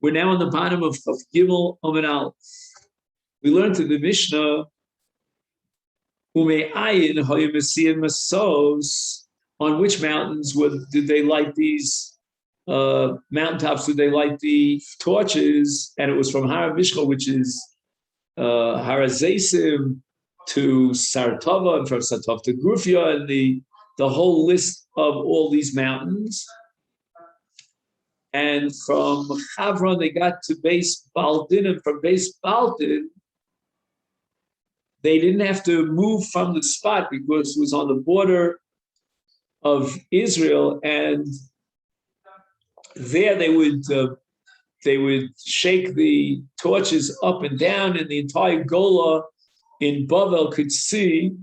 We're now on the bottom of Gimel Omen Aleph. We learned in the Mishnah, on which mountains did they light these mountaintops? Did they light the torches? And it was from Har Mishkal, which is Har Zaysim, to Saratova, and from Saratov to Grufia, and the whole list of all these mountains. And from Chavron, they got to Beis Baldin, and from Beis Baldin, they didn't have to move from the spot because it was on the border of Israel, and there they would shake the torches up and down, and the entire Gola in Bavel could see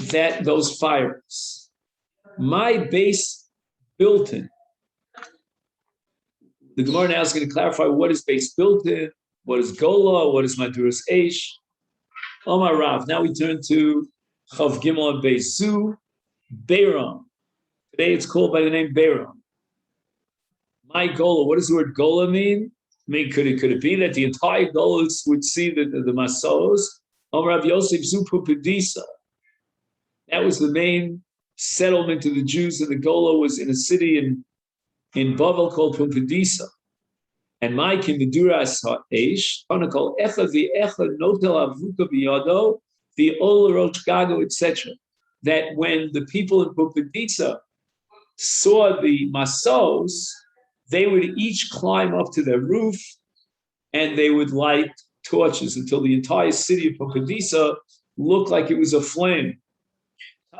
that those fires. My base built in. The Gemara now is going to clarify what is base built in, what is Gola, what is Maduras Eish. Omar Rav. Now we turn to Chav Gimel and Beis Zu, Beiram. Today it's called by the name Beiram. My Gola, what does the word Gola mean? I mean, could it be that the entire Golas would see the Masos? Omar Rav Yosef Zu Pupedisa. That was the main settlement of the Jews, and the Gola was in a city in Bavel called Pumbedisa. And my Kimeduras Ha'esh, Panakol Echa V'Echa Notel Avuka B'Yado, the Ol Rosh Gago, etc. That when the people in Pumbedisa saw the Masos, they would each climb up to their roof and they would light torches until the entire city of Pumbedisa looked like it was aflame.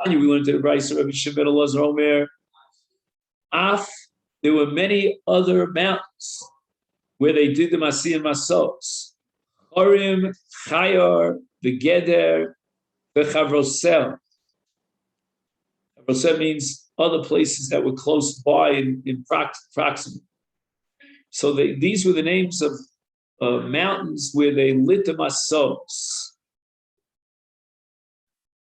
We learned to the Bryce of Rabbi Shimon Elazar Omer. There were many other mountains where they did the Masi and Masos. Chorim, Chayar, the Geder, the Chavrosel. Chavrosel means other places that were close by in proximity. So these were the names of mountains where they lit the Masos.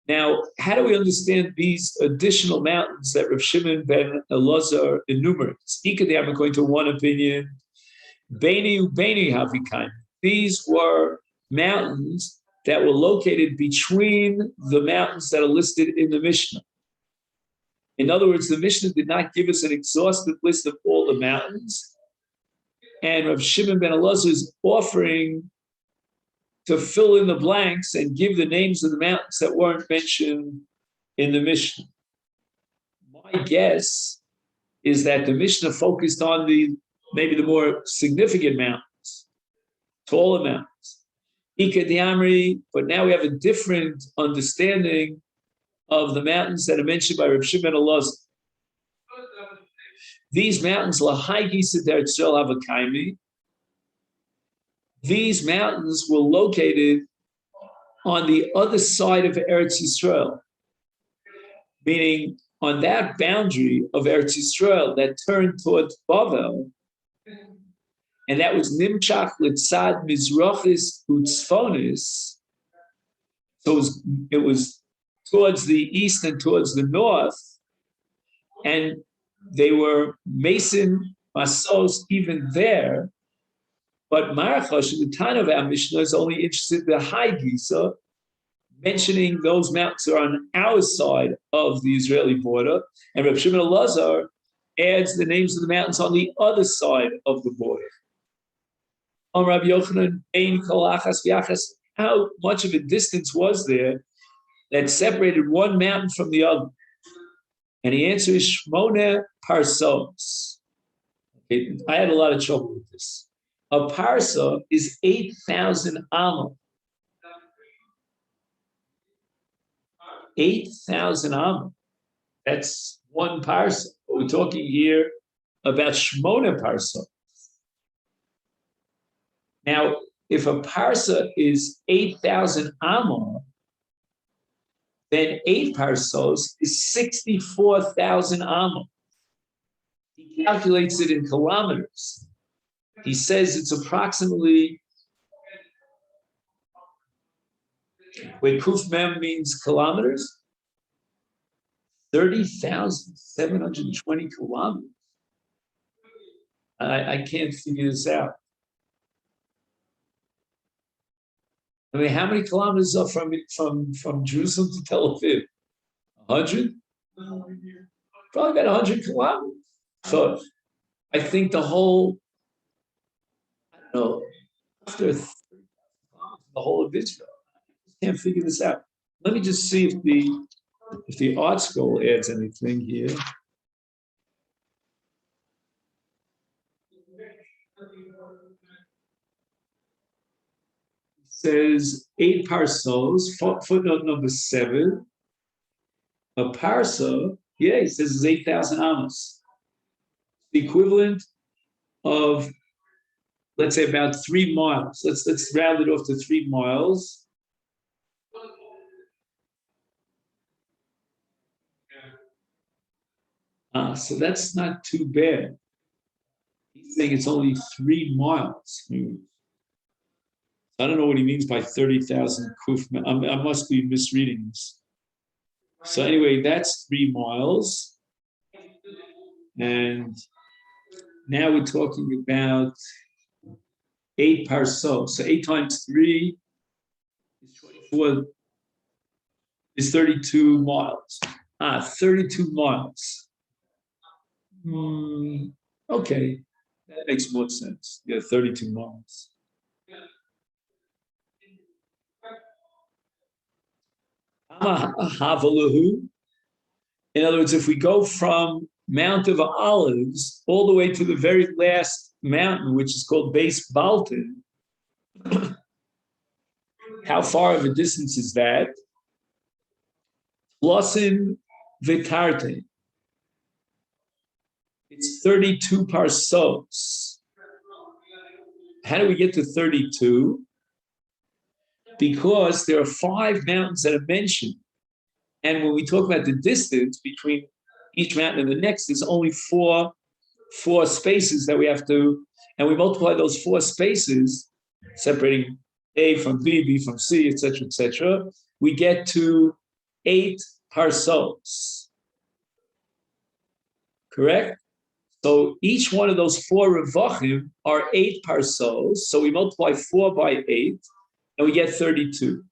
Now, how do we understand these additional mountains that Rav Shimon ben Elazar enumerates? Ikadam, according to one opinion, Beini Havikaim. These were mountains that were located between the mountains that are listed in the Mishnah. In other words, the Mishnah did not give us an exhaustive list of all the mountains, and Rav Shimon ben Elazar is offering to fill in the blanks and give the names of the mountains that weren't mentioned in the Mishnah. My guess is that the Mishnah focused on maybe the more significant mountains, taller mountains. Ika Diamri, but now we have a different understanding of the mountains that are mentioned by Rav Shimon Elazar. These mountains, Lahaigi Seder Tzol Havakaimi, these mountains were located on the other side of Eretz Yisrael, meaning on that boundary of Eretz Yisrael that turned towards Bavel, and that was Nimchach Litzad Mizrachis Utzfonis. So it was towards the east and towards the north, and they were Mason Masos even there. But Marachosh, the time of our Mishnah, is only interested in the high Gisa, mentioning those mountains are on our side of the Israeli border, and Rav Shimon Elazar adds the names of the mountains on the other side of the border. On Rabbi Yochanan, Ein Kolachas V'Yachas, how much of a distance was there that separated one mountain from the other? And the answer is Shmona Parsos. Okay, I had a lot of trouble with this. A parsa is 8,000 amma. 8,000 amma. That's one parsa. We're talking here about Shmona parsa. Now, if a parsa is 8,000 amma, then 8 parsos is 64,000 amma. He calculates it in kilometers. He says it's approximately, wait, Kuf Mem means kilometers? 30,720 kilometers. I can't figure this out. I mean, how many kilometers are from Jerusalem to Tel Aviv? 100? Probably about 100 kilometers. So I think the whole, I don't know, after the whole of Israel. I can't figure this out. Let me just see if the art scroll adds anything here. It says 8 parsos, footnote number 7. A parsa, yeah, he says is 8,000 amos. The equivalent of, let's say, about 3 miles. Let's round it off to 3 miles. So that's not too bad. He's saying it's only 3 miles. I don't know what he means by 30,000 kuf. I must be misreading this. So anyway, that's 3 miles. And now we're talking about 8 parsos. So 8 times 3 is 24, is 32 miles. 32 miles. Okay, that makes more sense. Yeah, 32 miles. In other words, if we go from Mount of Olives all the way to the very last mountain, which is called Base Baltin, how far of a distance is that? Plusin Vitarte. It's 32 parsos. How do we get to 32? Because there are 5 mountains that are mentioned. And when we talk about the distance between each mountain and the next, there's only four spaces that we have to, and we multiply those 4 spaces, separating A from B, B from C, etc., we get to 8 parsos. Correct? So each one of those 4 revachim are 8 parsos. So we multiply 4 by 8, and we get 32.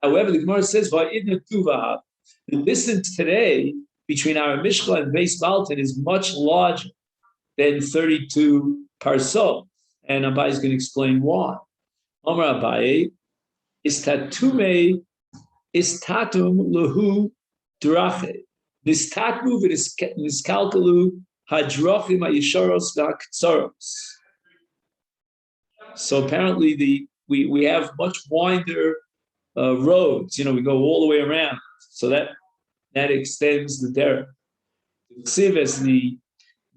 However, the Gemara says, the distance today between our Mishka and Beis Baltin is much larger than 32 parsos. And Abai is going to explain why. Omar Abai is tatume is tatum lehu drache. Nistatmu v'niskalkalu hadrochim ha'yisharos v'ha'ktsaros. So apparently we have much wider roads. We go all the way around. So that extends the derech. As the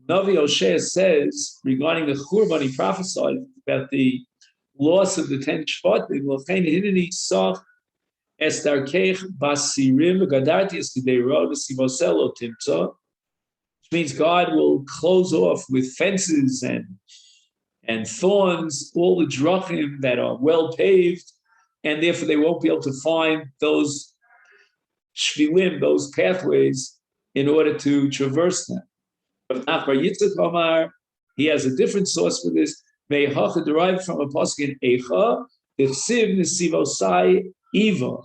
Navi Hosea says regarding the Churban, he prophesied about the loss of the 10 Shvatim. L'chein hineni sach es darkeich basirim v'gadarti es kidei rod v'sivosel timtza, which means God will close off with fences and thorns all the drachim that are well paved, and therefore they won't be able to find those shvilim, those pathways, in order to traverse them. But Nachbar Yitzchak Omar, he has a different source for this. Me'hacha derived from a pasuk in Eicha, Ifsiv Nesivosai Eva.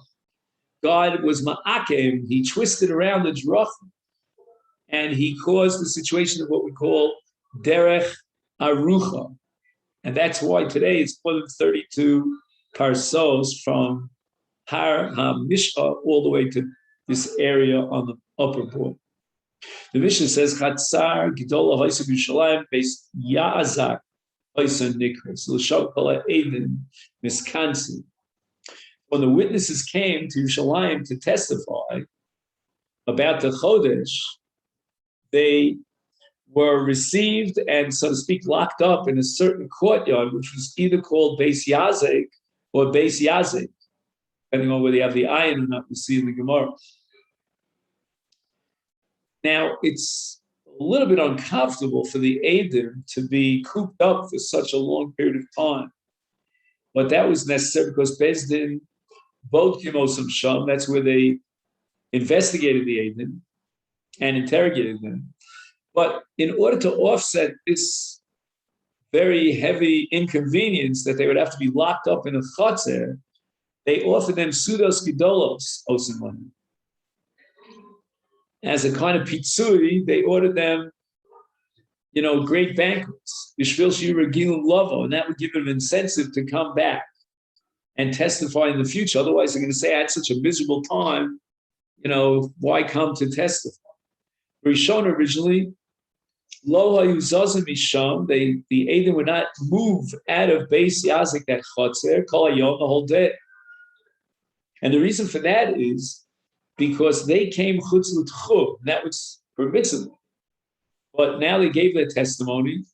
God was ma'akem, he twisted around the drachim, and he caused the situation of what we call derech arucha. And that's why today it's more than 32 parsos from Har HaMishcha all the way to this area on the upper border. The Mishnah says, Chatzar Gidola Haisa B'Yushalayim Beis Ya'azak Haisa Nikras L'Shok Kol Ha'Edim Miskansi. When the witnesses came to Yerushalayim to testify about the Chodesh, they were received and, so to speak, locked up in a certain courtyard, which was either called Beis Yazek or Beis Yazek, depending on whether you have the ayin or not, we see in the Gemara. Now, it's a little bit uncomfortable for the Eidim to be cooped up for such a long period of time. But that was necessary because Beis Din, both Kimosam Sham, that's where they investigated the Eidim and interrogated them. But in order to offset this very heavy inconvenience that they would have to be locked up in a chotzer, they offered them sudos gidolos osimon. As a kind of pitzui, they ordered them, great banquets, bishvil shiur gilun lovo, and that would give them an incentive to come back and testify in the future. Otherwise, they're going to say, I had such a miserable time, why come to testify? Rishon originally, Lo hayu zazim misham, the Edom would not move out of Beis Yazik, that chotzer, kol hayom, the whole day. And the reason for that is because they came chutz l'tchum, that was permissible. But now they gave their testimony,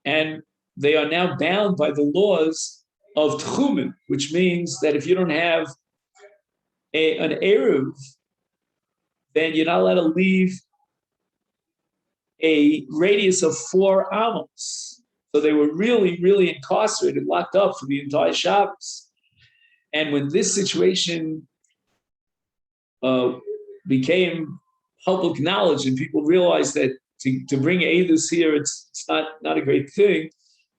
and they are now bound by the laws of tchumen, which means that if you don't have an eruv, then you're not allowed to leave a radius of 4 amos. So they were really, really incarcerated, locked up for the entire Shabbos. And when this situation became public knowledge and people realized that to bring Eidus here, it's not a great thing.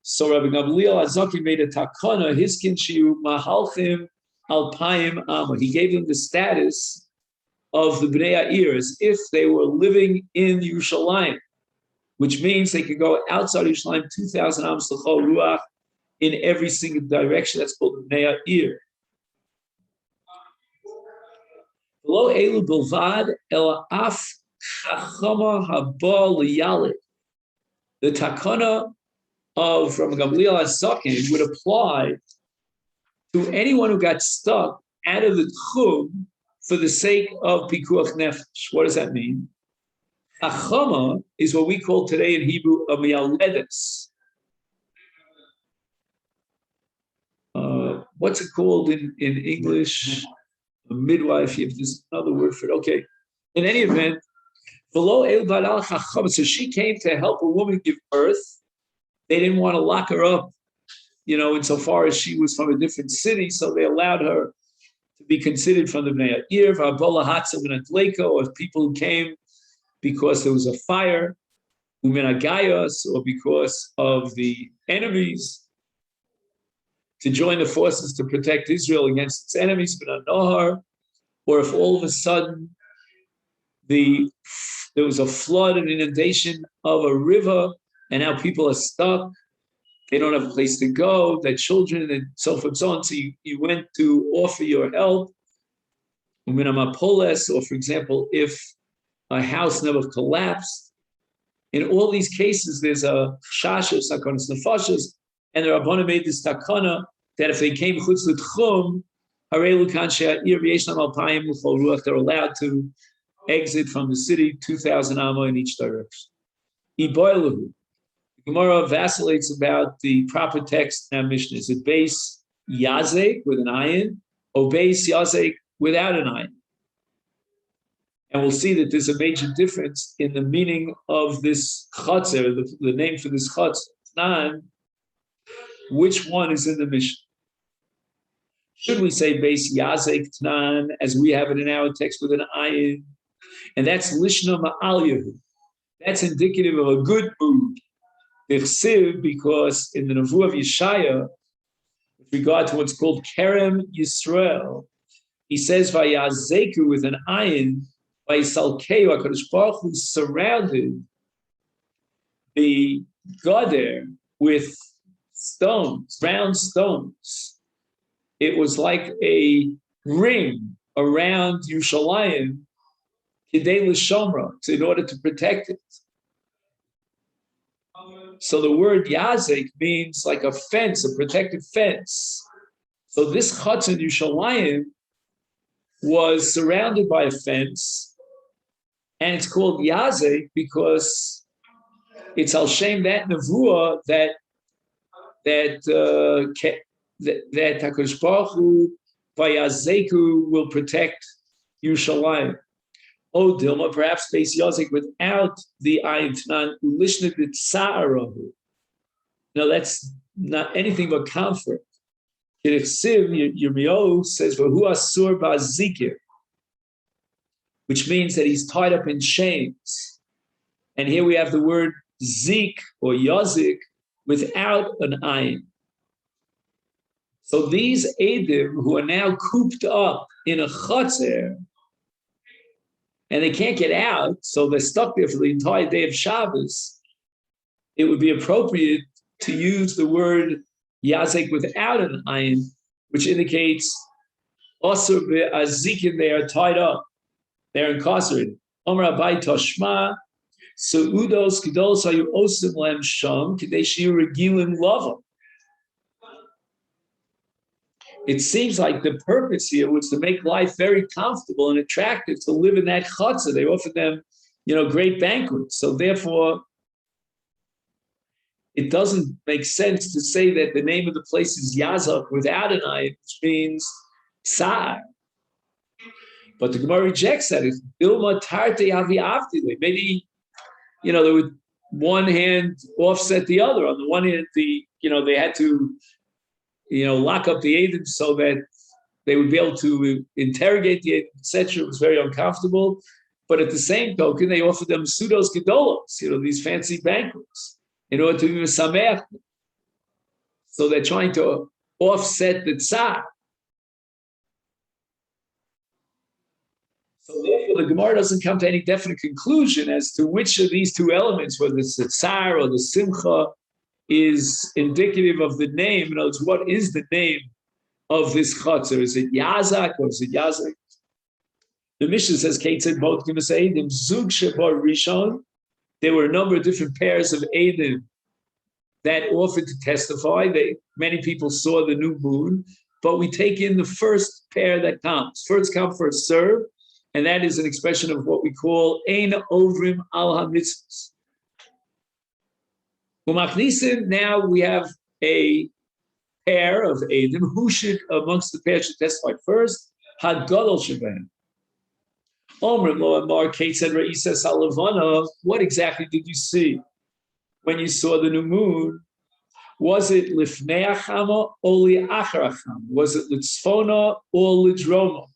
So Rabbi Gamliel Azaki made a takana, hiskin shiu mahalchim alpayim amma. He gave them the status of the Bnei Ha'ir as if they were living in Yerushalayim, which means they could go outside Yerushalayim 2,000 amos l'chol ruach in every single direction. That's called the Bnei Ha'ir. Lo elu bilvad ela af chachama haba liyalit. The takana of Rabbi Gamliel HaZaken would apply to anyone who got stuck out of the tchum for the sake of pikuach nefesh. What does that mean? Chachama is what we call today in Hebrew a miyaledes. What's it called in English? A midwife. There's another word for it. Okay. In any event, below el badal chachama. So she came to help a woman give birth. They didn't want to lock her up, insofar as she was from a different city, so they allowed her to be considered from the Bnei Ha'ir, v'abola hatzav v'natleko, of people who came because there was a fire, u'menagayos, or because of the enemies, to join the forces to protect Israel against its enemies, v'nanohar, or if all of a sudden there was a flood, an inundation of a river, and now people are stuck. They don't have a place to go, their children, and so forth and so on. So you went to offer your help. Or for example, if a house never collapsed. In all these cases, there's a shasha, sakonis nefashos, and the Rabbana made this takana that if they came chutz l'tchum, they're allowed to exit from the city 2,000 amma in each direction. Gemara vacillates about the proper text in our Mishnah. Is it base yazek with an ayin, or base yazek without an ayin? And we'll see that there's a major difference in the meaning of this chotzer, the name for this chotzer. Tnan, which one is in the Mishnah? Should we say base yazek tnan, as we have it in our text with an ayin? And that's lishna ma'al yehu. That's indicative of a good mood. Because in the Nevuah of Yeshaya, with regard to what's called Kerem Yisrael, he says, Vayazeku with an ayin, Vayisalkeu, HaKadosh Baruch Hu surrounded the Gader with stones, round stones. It was like a ring around Yerushalayim, Kidei L'Shomra, in order to protect it. So the word yazek means like a fence, a protective fence. So this chutz in Yerushalayim was surrounded by a fence, and it's called yazek because it's al shem that nevuah that HaKadosh Baruch Hu vayazeku will protect Yerushalayim. Oh, Dilma, perhaps Beis Yazek without the ayin tnan ulishna b'tza'arahu. No, that's not anything but comfort. Yirmiyahu says, "V'hu asur ba'zikir," which means that he's tied up in chains. And here we have the word zik or yazik without an ayin. So these Eidim who are now cooped up in a chotzer and they can't get out, so they're stuck there for the entire day of Shabbos, it would be appropriate to use the word yazik without an ayin, which indicates also azikin, they are tied up, they're incarcerated. Omar Abai Toshma, Seudos Kedolos Hayu Osim Lem Sham, Kidei Shiu Regilim Lava. It seems like the purpose here was to make life very comfortable and attractive to live in that chutzah. They offered them, great banquets. So therefore, it doesn't make sense to say that the name of the place is Yazak without an ayin, which means Tsar. But the Gemara rejects that. It's Ilma Tarte Avi Avdile. Maybe, they would one hand offset the other. On the one hand, they had to, lock up the Eidim so that they would be able to interrogate the Eidim, etc. It was very uncomfortable. But at the same token, they offered them pseudos gedolos, these fancy banquets, in order to be mesamech. So they're trying to offset the Tsar. So therefore, the Gemara doesn't come to any definite conclusion as to which of these two elements, whether it's the Tsar or the Simcha, is indicative of the name. In other words, what is the name of this chutzner? Is it Yazak or is it Yazak? The Mishnah says, Kate said, both Eidim, Zug Shebar Rishon. There were a number of different pairs of Eidim that offered to testify. Many people saw the new moon, but we take in the first pair that comes. First come, first serve. And that is an expression of what we call Ein Ovrim Al HaMitzvos. Now we have a pair of Eidim. Who should, amongst the pair, should testify first? Hagadol Sheben. Omrim Lo Amar Kate said, Re'isa Salavana, what exactly did you see when you saw the new moon? Was it Lifnei Achama or Li'achar Achama? Was it Litzfona or Lidroma?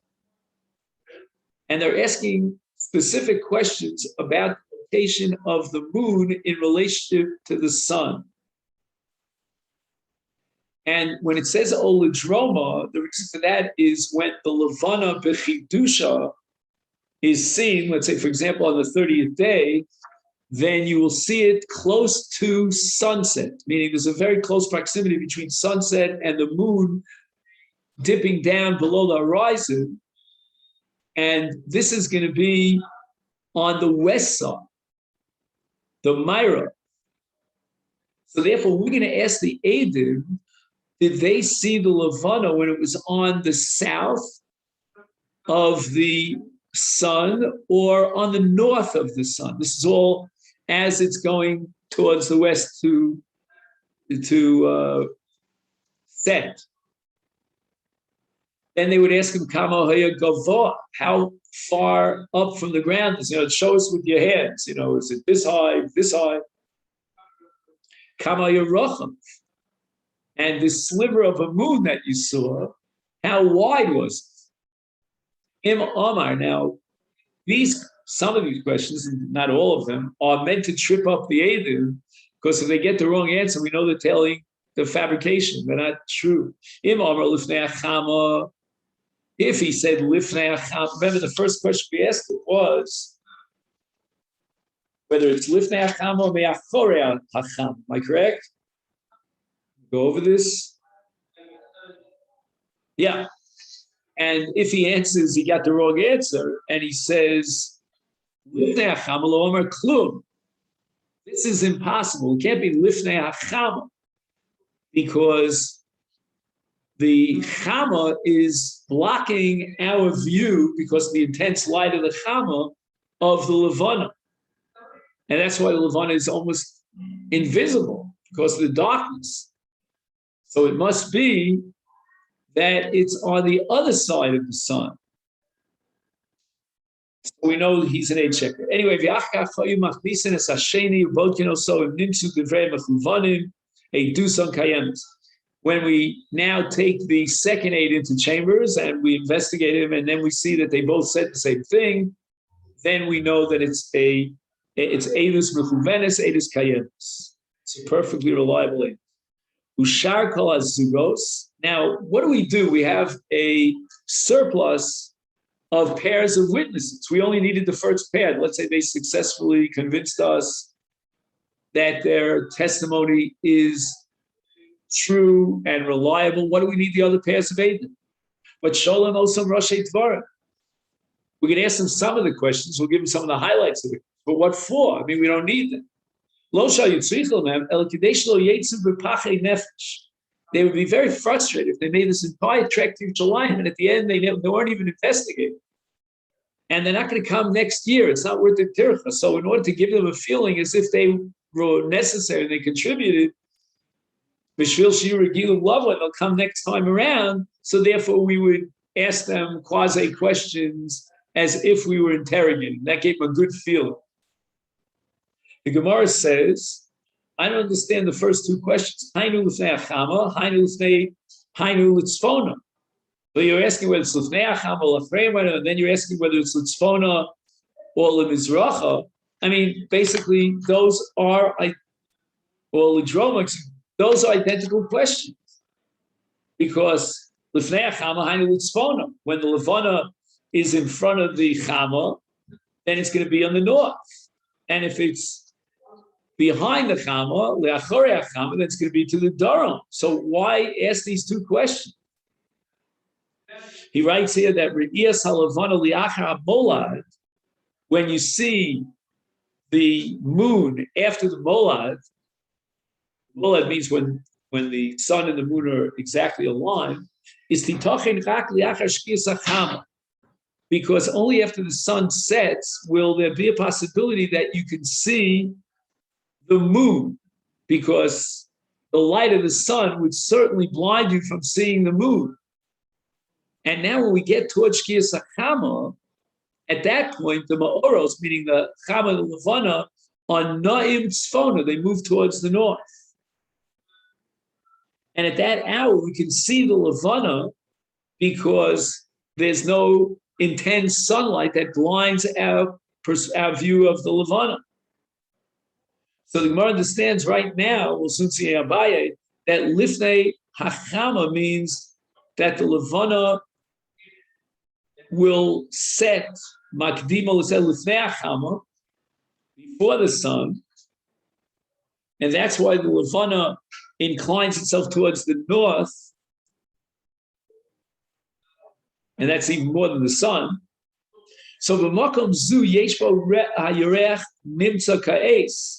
And they're asking specific questions about the location of the moon in relationship to the sun. And when it says Oladroma, the reason for that is when the Levana Bechidusha is seen, let's say, for example, on the 30th day, then you will see it close to sunset, meaning there's a very close proximity between sunset and the moon dipping down below the horizon. And this is going to be on the west side, the Myra. So therefore, we're going to ask the Eidim, did they see the Levana when it was on the south of the sun or on the north of the sun? This is all as it's going towards the west to set. Then they would ask him, how far up from the ground is, show us with your hands, is it this high, this high? And this sliver of a moon that you saw, how wide was it? Im Omar. Now, some of these questions, not all of them, are meant to trip up the Eidim, because if they get the wrong answer, we know they're telling the fabrication. They're not true. Im Omar Lifnei Achama. If he said Lifnei Acham, remember the first question we asked was whether it's Lifnei Acham or Me'achorei Acham. Am I correct? Go over this. Yeah. And if he answers, he got the wrong answer, and he says Lifnei Acham lo omer klum. This is impossible. It can't be Lifnei Acham because the Chama is blocking our view because of the intense light of the Chama of the Levana. And that's why the Levana is almost invisible because of the darkness. So it must be that it's on the other side of the sun. So we know he's an eight checker. Anyway, when we now take the second eight into chambers and we investigate him, and then we see that they both said the same thing, then we know that it's a It's Eidus Mechuvenes, Eidus Kayenis. It's a perfectly reliable aid. Ushar Kol HaZugos. Now, what do? We have a surplus of pairs of witnesses. We only needed the first pair. Let's say they successfully convinced us that their testimony is true and reliable. What do we need the other pairs of Aiden? But Sholem Osam Rosh Dvarim. We can ask them some of the questions. We'll give them some of the highlights of it. But what for? I mean, we don't need them. They would be very frustrated if they made this entire trek to Yerushalayim, and at the end they weren't even investigated. And they're not going to come next year. It's not worth the tircha. So in order to give them a feeling as if they were necessary and they contributed, B'shvil Shiur Gilui Lavo, they'll come next time around. So therefore we would ask them quasi questions as if we were interrogating. That gave them a good feeling. The Gemara says, I don't understand the first two questions. Hainu l'fnei achama, hainu l'tzfona. So you're asking whether it's l'fnei achama, l'fnei, and then you're asking whether it's l'tzfona or l'mizracha. I mean, basically, those are, or l'dromax, those are identical questions. Because l'fnei achama, hainu l'tzfona. When the levana is in front of the chama, then it's going to be on the north. And if it's behind the chama, le'achorei chama, that's going to be to the daram. So why ask these two questions? He writes here that re'iyas halavana li'achar molad, when you see the moon after the molad means when the sun and the moon are exactly aligned, is titochen rak li'achar shkiyas hachama. Because only after the sun sets will there be a possibility that you can see the moon, because the light of the sun would certainly blind you from seeing the moon. And now when we get towards Shkiyas HaChama, at that point, the Ma'oros, meaning the Chama and the Levana, are Na'im Tzfona, they move towards the north. And at that hour, we can see the Levana because there's no intense sunlight that blinds our view of the Levana. So the Gemara understands right now, we'll soon see Abaye, that Lifnei Hachama means that the Levana will set Makdima Lifnei Hachama before the sun, and that's why the Levana inclines itself towards the north, and that's even more than the sun. So b'makom zu yesh bo hayarech nimtza ka'es.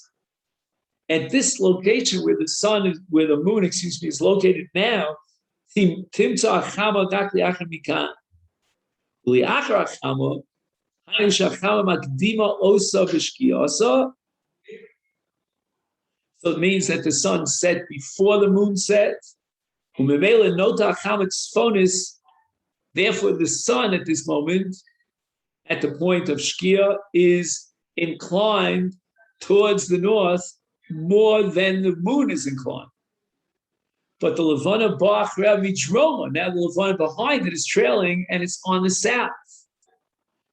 At this location where the moon, is located now, timtza achama dak liachar mikan. Liachar achama, hayu shachama makdima osa b'shkiyasa. So it means that the sun set before the moon set. Umemela nota achama tzfonis. Therefore, the sun at this moment, at the point of Shkia, is inclined towards the north more than the moon is inclined. But the Levana Ba'achra Vidroma, now the Levana behind it is trailing and it's on the south.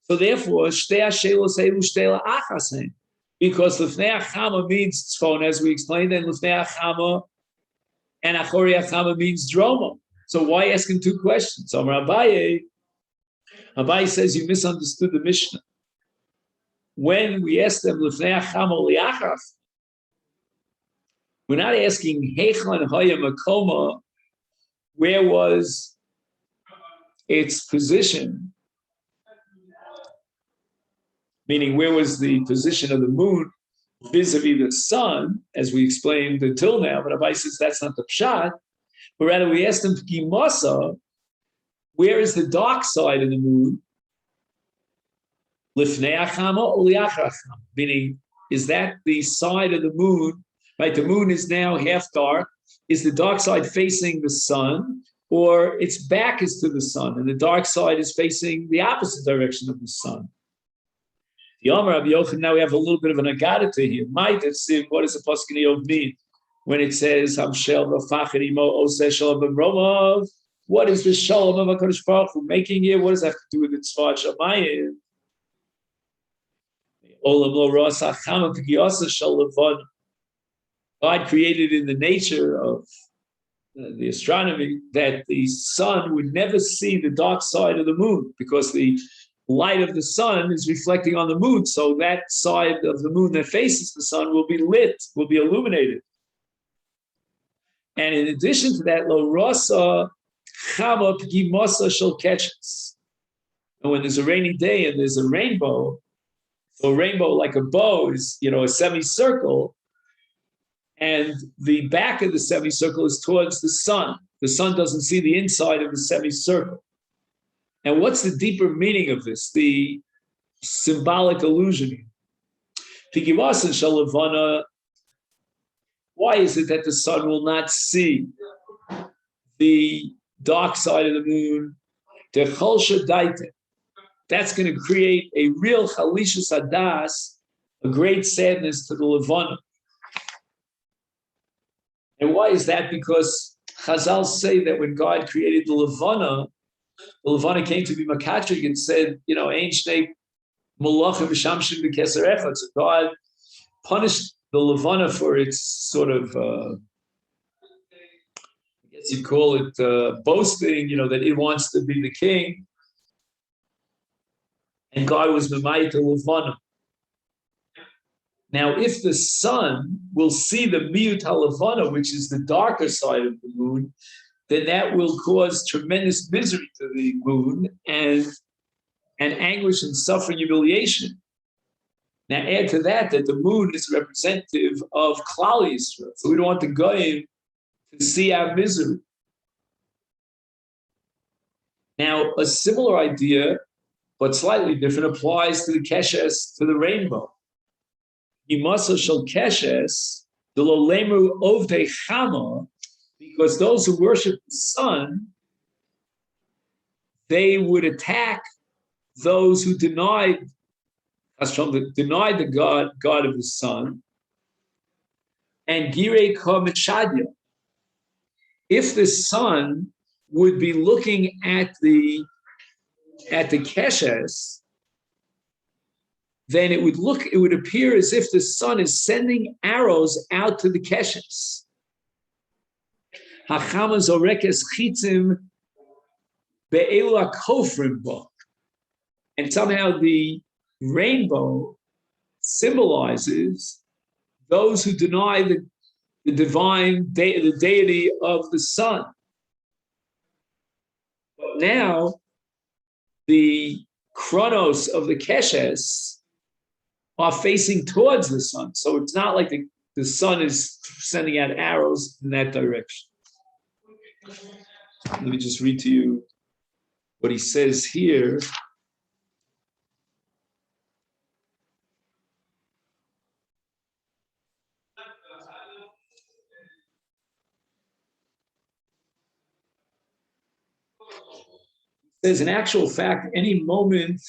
So therefore, Shtei HaShelos Heilu Shtei La'achasen, because Lefnei Achama means Tzfon, as we explained, and Lefnei Achama and Achori Achama means Droma. So why asking two questions? So Abaye says you misunderstood the Mishnah. When we ask them Lefnei Achama Liachach, we're not asking Heichlan Haya Makoma, where was its position, meaning where was the position of the moon vis-a-vis the sun, as we explained until now, but Abai says that's not the pshat, but rather we asked them Gimasa, where is the dark side of the moon? Lifnei Achama or Liachar Achama? Meaning, is that the side of the moon, right? The moon is now half dark. Is the dark side facing the sun, or its back is to the sun, and the dark side is facing the opposite direction of the sun? The Amar Rabbi Yochanan, now we have a little bit of an agadata here. What does the Pasuk Yov mean when it says Hamshel v'fachad imo oseh shalom b'mromav? What is the shalom of HaKadosh Baruch Hu making here? What does that have to do with the tzvah Shamayim? God created in the nature of the astronomy that the sun would never see the dark side of the moon because the light of the sun is reflecting on the moon. So that side of the moon that faces the sun will be lit, will be illuminated. And in addition to that, lo rasa chama pgimosa shel ketches. And when there's a rainy day and there's a rainbow, so a rainbow like a bow is, a semicircle, and the back of the semicircle is towards the sun. The sun doesn't see the inside of the semicircle. And what's the deeper meaning of this? The symbolic illusion. Pigivasan shalavana. Why is it that the sun will not see the dark side of the moon? That's going to create a real chalishus hadas, a great sadness to the levana. And why is that? Because Chazal say that when God created the levana came to be makatrik and said, Ein shnei malachim shamshim b'keser echad. So God punished the levana for its sort of, I guess you'd call it boasting, that it wants to be the king. And God was memayit the levana. Now, if the sun will see the miyut halavana, which is the darker side of the moon, then that will cause tremendous misery to the moon and anguish and suffering, humiliation. Now, add to that the moon is representative of Klal Yisrael, so we don't want the goyim to see our misery. Now, a similar idea, but slightly different, applies to the keshes, to the rainbow. Imasa shel keshes, the lolemu ovdei chama, because those who worship the sun, they would attack those who denied the God of the sun. And girei kamechadya, if the sun would be looking at the keshes, then it would appear as if the sun is sending arrows out to the keshes. Hachama zorekes chitzim be'elu kofrim bo. And somehow the rainbow symbolizes those who deny the deity of the sun. But now the chronos of the keshes are facing towards the sun. So it's not like the sun is sending out arrows in that direction. Let me just read to you what he says here. He says, in actual fact, at any moment,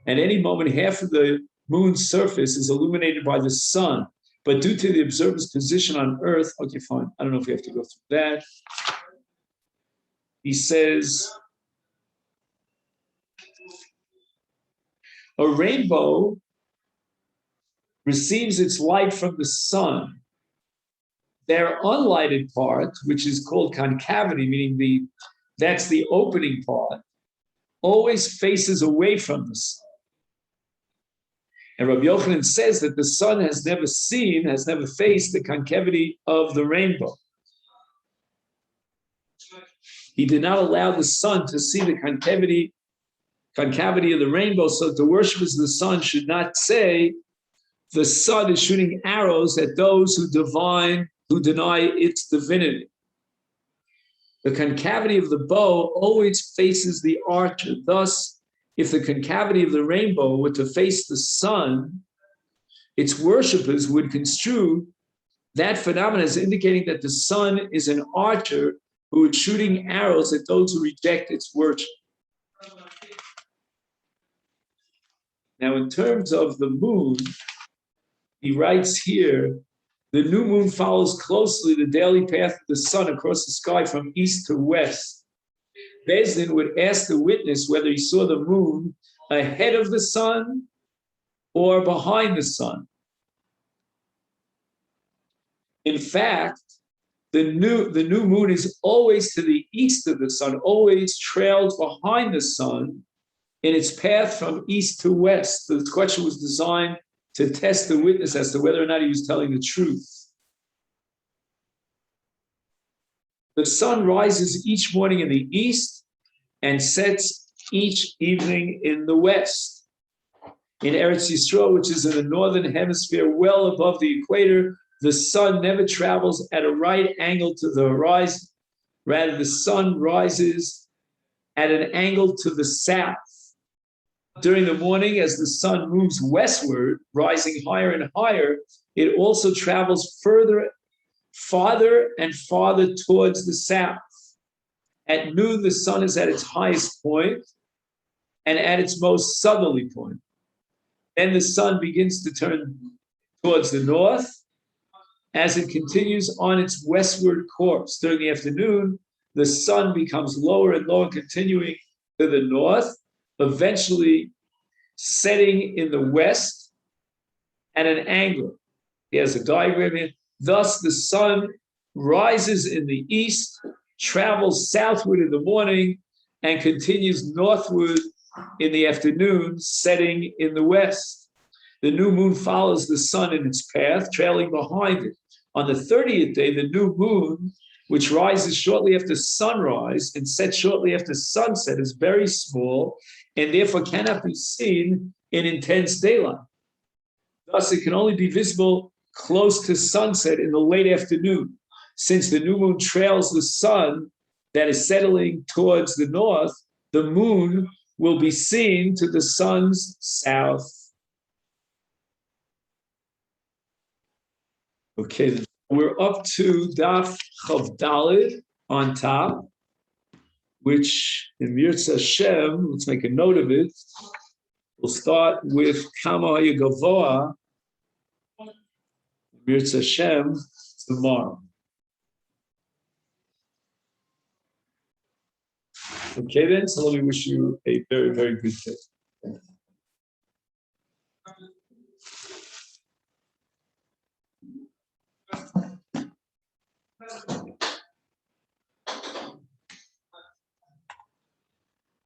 half of the moon's surface is illuminated by the sun, but due to the observer's position on Earth, okay, fine. I don't know if we have to go through that. He says, a rainbow receives its light from the sun. Their unlighted part, which is called concavity, meaning that's the opening part, always faces away from the sun. And Rabbi Yochanan says that the sun has never faced the concavity of the rainbow. He did not allow the sun to see the concavity of the rainbow, so that the worshippers of the sun should not say the sun is shooting arrows at those who deny its divinity. The concavity of the bow always faces the archer. Thus, if the concavity of the rainbow were to face the sun, its worshippers would construe that phenomenon as indicating that the sun is an archer who is shooting arrows at those who reject its worship. Now, in terms of the moon, he writes here, the new moon follows closely the daily path of the sun across the sky from east to west. Bezdin would ask the witness whether he saw the moon ahead of the sun or behind the sun. In fact, the new moon is always to the east of the sun, always trails behind the sun in its path from east to west. The question was designed to test the witness as to whether or not he was telling the truth. The sun rises each morning in the east and sets each evening in the west. In Eretz Yisrael, which is in the northern hemisphere, well above the equator, the sun never travels at a right angle to the horizon. Rather, the sun rises at an angle to the south. During the morning, as the sun moves westward, rising higher and higher, it also travels farther and farther towards the south. At noon, the sun is at its highest point and at its most southerly point. Then the sun begins to turn towards the north as it continues on its westward course. During the afternoon, the sun becomes lower and lower, continuing to the north, eventually setting in the west at an angle. He has a diagram here. Thus, the sun rises in the east, travels southward in the morning, and continues northward in the afternoon, setting in the west. The new moon follows the sun in its path, trailing behind it. On the 30th day, the new moon, which rises shortly after sunrise and sets shortly after sunset, is very small and therefore cannot be seen in intense daylight. Thus, it can only be visible close to sunset in the late afternoon. Since the new moon trails the sun that is settling towards the north, the moon will be seen to the sun's south. Okay, we're up to Daf Chav Daled on top, which in Mirza Hashem, let's make a note of it. We'll start with Kama Hayagavoa, Mirza Hashem, tomorrow. Okay then, so let me wish you a very, very good day.